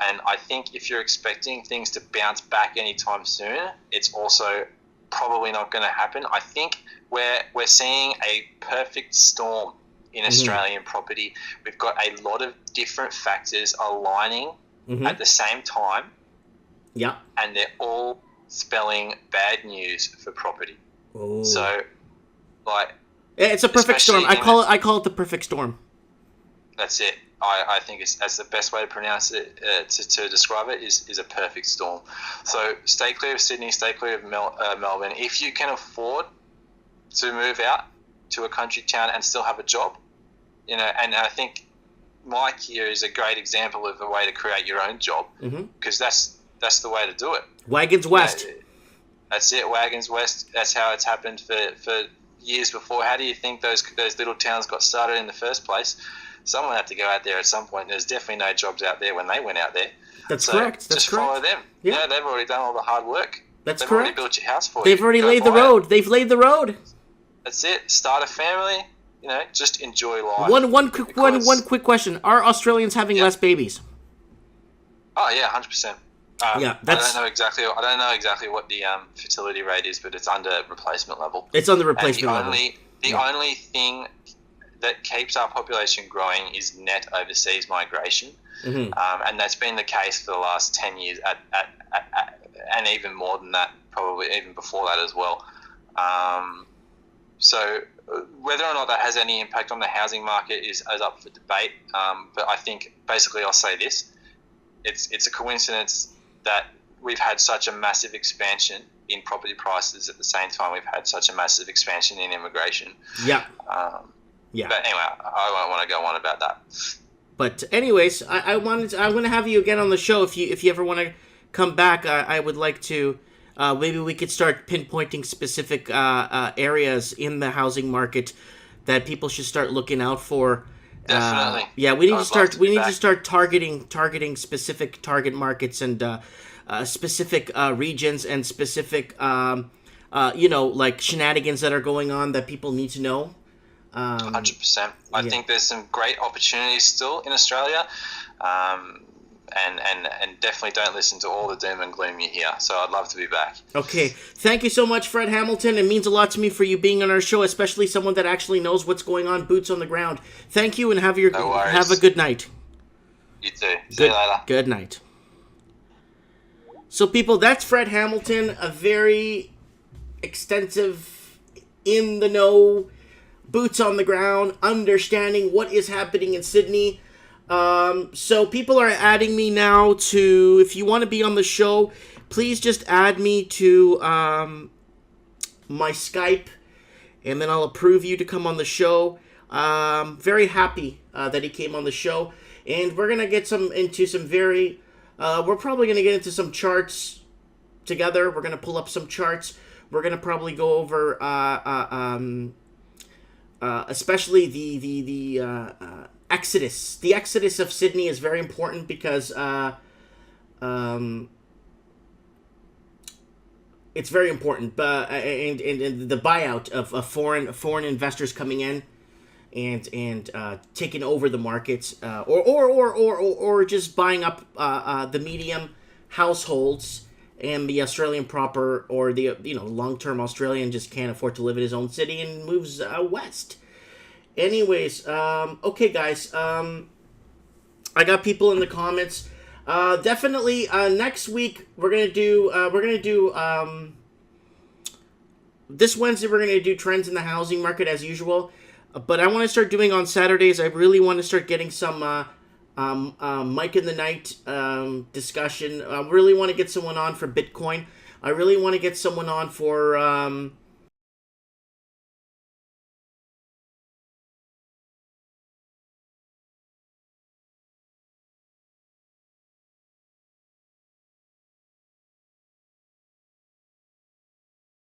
And I think if you're expecting things to bounce back anytime soon, it's also probably not going to happen. I think we're seeing a perfect storm in Australian property. We've got a lot of different factors aligning at the same time. Yeah. And they're all spelling bad news for property. Oh. So, like, it's a perfect storm. I call it the perfect storm. That's it. I think that's the best way to pronounce it, to describe it, is a perfect storm. So stay clear of Sydney, stay clear of Melbourne. If you can afford to move out to a country town and still have a job, and I think Mike here is a great example of a way to create your own job, because that's the way to do it. Wagons West. That's it, Wagons West. That's how it's happened for years before. How do you think those little towns got started in the first place? Someone had to go out there at some point. There's definitely no jobs out there when they went out there. That's correct. That's just correct. Follow them. Yeah. They've already done all the hard work. That's They've correct. already built your house for you. They've already laid the road. They've laid the road. That's it. Start a family. Just enjoy life. One quick question: are Australians having less babies? Oh yeah, 100%. Yeah, I don't know exactly what the fertility rate is, but it's under replacement level. It's on the replacement level. The only thing that keeps our population growing is net overseas migration, and that's been the case for the last 10 years, and even more than that, probably even before that as well. So whether or not that has any impact on the housing market is up for debate. But I think basically I'll say this: it's a coincidence that we've had such a massive expansion in property prices at the same time we've had such a massive expansion in immigration. Yeah. Yeah. But anyway, I won't want to go on about that. But anyways, I'm going to have you again on the show if you ever want to come back. I would like to. Maybe we could start pinpointing specific areas in the housing market that people should start looking out for. Definitely. Yeah, we need to start. We need to start targeting specific target markets and specific regions and specific like shenanigans that are going on that people need to know. 100%. I think there's some great opportunities still in Australia. And definitely don't listen to all the doom and gloom you hear. So I'd love to be back. Okay. Thank you so much, Fred Hamilton. It means a lot to me for you being on our show, especially someone that actually knows what's going on, boots on the ground. Thank you, and have a good night. You too. See you later. Good night. So, people, that's Fred Hamilton, a very extensive, in the know, boots on the ground, understanding what is happening in Sydney. So people are adding me now to, if you want to be on the show, please just add me to my Skype, and then I'll approve you to come on the show. Very happy that he came on the show, and we're going to get into some very, we're probably going to get into some charts together. We're going to pull up some charts. We're going to probably go over, especially the exodus. The exodus of Sydney is very important because it's very important. And the buyout of foreign investors coming in and taking over the markets, or just buying up the medium households, and the Australian proper, or the long-term Australian just can't afford to live in his own city and moves west. Anyways, okay, guys. I got people in the comments. Definitely next week we're gonna do this Wednesday we're gonna do trends in the housing market as usual. But I want to start doing on Saturdays. I really want to start getting some Mike in the Night discussion. I really want to get someone on for Bitcoin. I really want to get someone on for